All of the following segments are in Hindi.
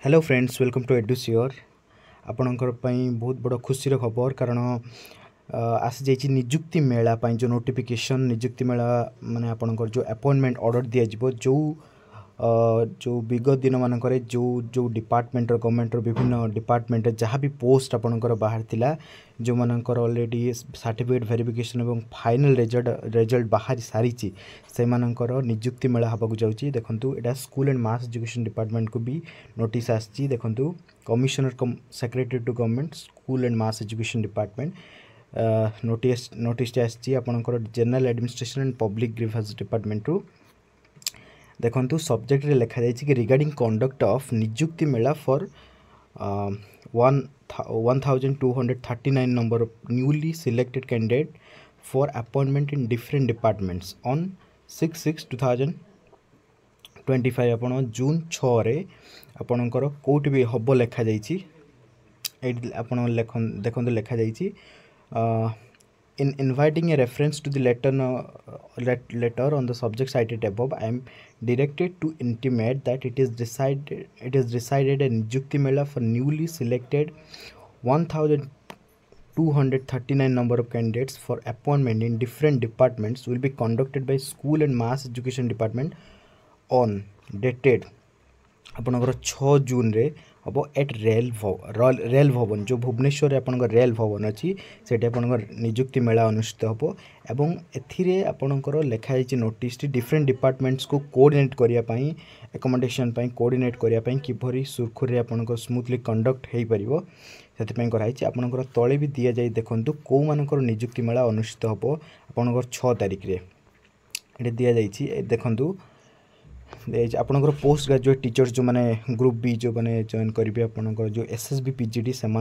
हेलो फ्रेंड्स, वेलकम टू एडुसियर। आपणकर बहुत बड़ खुशी खबर कारण आसी जाइए निजुक्ति मेला जो नोटिफिकेशन निजुक्ति मेला माने आपणकर जो अपॉइंटमेंट ऑर्डर दिया जिवो जो विगत दिन मानक जो जो डिपार्टमेंट गवर्नमेंट विभिन्न डिपार्टमेंट जहाँ भी पोस्ट आपणकर बाहर थिला जो मानकर ऑलरेडी सर्टिफिकेट वेरिफिकेशन और फाइनल रिजल्ट बाहर सारी से मानकर निजुक्ति मेला हवा जाऊँगी। देखो यहाँ school and mass education department को भी नोटिस आसी। देखो commissioner secretary to government school and mass education department notice आसी आपणकर general administration and public grievance department रू। देखो सब्जेक्ट रे लिखा जाइए कि रिगार्डिंग कंडक्ट ऑफ निजुक्ति मेला for 1239 number of newly selected candidate for appointment in different departments on 6/6/2025 आपण जून 6 रे आपणकर कोट भी हब लिखा जाइए। देखो लिखा जाइए in inviting a reference to the letter on the subject cited above, I am directed to intimate that it is decided a Nijukti Mela for newly selected 1239 number of candidates for appointment in different departments will be conducted by School and Mass Education Department on dated आपणकर 6 जून रे हम एट रेल भवन जो भुवनेश्वर आपणकर रेल भवन अच्छी से निजुक्ति मेला अनुष्ठित हम एवं एथिरे आपणकर लिखाई नोटिस डिफरेंट डिपार्टमेंट्स को कोऑर्डिनेट करने एकमेंडेशन कोऑर्डिनेट करने किपरि सुरखुरी आपणकर स्मूथली कंडक्ट हो पार से कराई। आपणकर तले भी दि जाए देखूँ कौ मानकर निजुक्ति मेला अनुष्ठित हम आपणकर 6 तारिख रे ये दि जाइए। देखूँ आपणकर पोस्ट ग्रेजुएट टीचर्स जो माने ग्रुप बी जो माने जॉइन करेंगे आपणकर जो एसएसबी पीजीडी से हम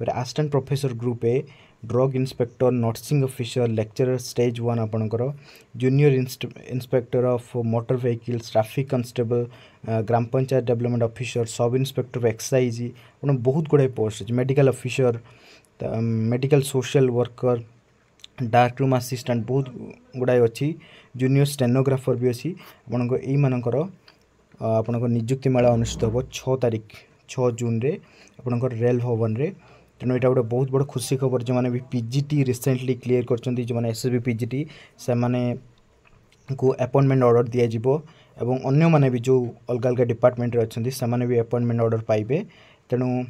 assistant professor group a drug inspector nursing officer lecturer stage 1 आपणकर junior inspector of motor vehicles traffic constable gram panchayat development officer sub inspector excise बहुत गुड़ाए पोस्ट अच्छे medical officer medical social worker dark room assistant बहुत गुड़ाए अच्छी जूनियर स्टेनोग्राफर भी अच्छी आपणकर आपणकर निजुक्ति मेला अनुष्ठित हम 6 तारिख 6 जून रे आपणकर रेल भवन रे। तेणु यहाँ गोटे बहुत बड़ खुशी खबर जो मैंने भी पीजीटी रिसेंटली क्लीयर कर जो मैंने एसएसबी पीजीटी से माने को अपॉइंटमेंट ऑर्डर दि जाव एवं अन्य माने भी जो अलग अलग डिपार्टमेंट अच्छा से भी अपॉइंटमेंट ऑर्डर पाइबे। तेणु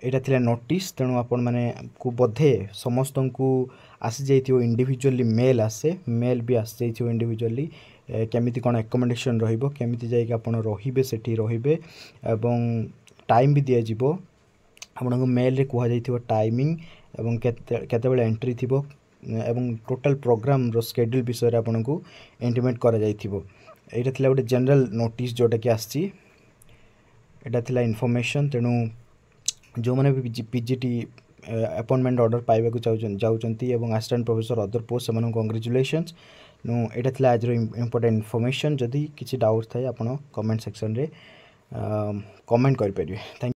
यहाँ थी नोटिस तेणु आपण मैंने को बोधे समस्त को आसी जाइए इंडिविजुअली मेल आसे मेल भी आसी जाइए इंडिविजुअली केमिति कौन एकमेंडेशन रमिति जाइए आपड़ रे से रे टाइम भी दि जाव आपको मेल रे कह जाइए टाइमिंग एवं केते एंट्री थी एवं टोटल प्रोग्राम रो शेड्यूल विषय आपन को इंटिमेट करा जाइथिबो। एटा थिला गोटे जनरल नोटिस जोटा कि आसी एटा थिला इनफॉरमेशन। तेणु जो मैंने भी पीजीटी अपॉइंटमेंट ऑर्डर पाइबा जाउचंती एवं असिस्टेंट प्रोफेसर अदर पोस्ट से कांग्रेचुलेशंस। एटा थिला आज इम्पोर्टेंट इनफॉरमेशन। जदि किसी डाउट थाए आपन कमेंट सेक्शन रे कमेंट कर परिबे। थैंक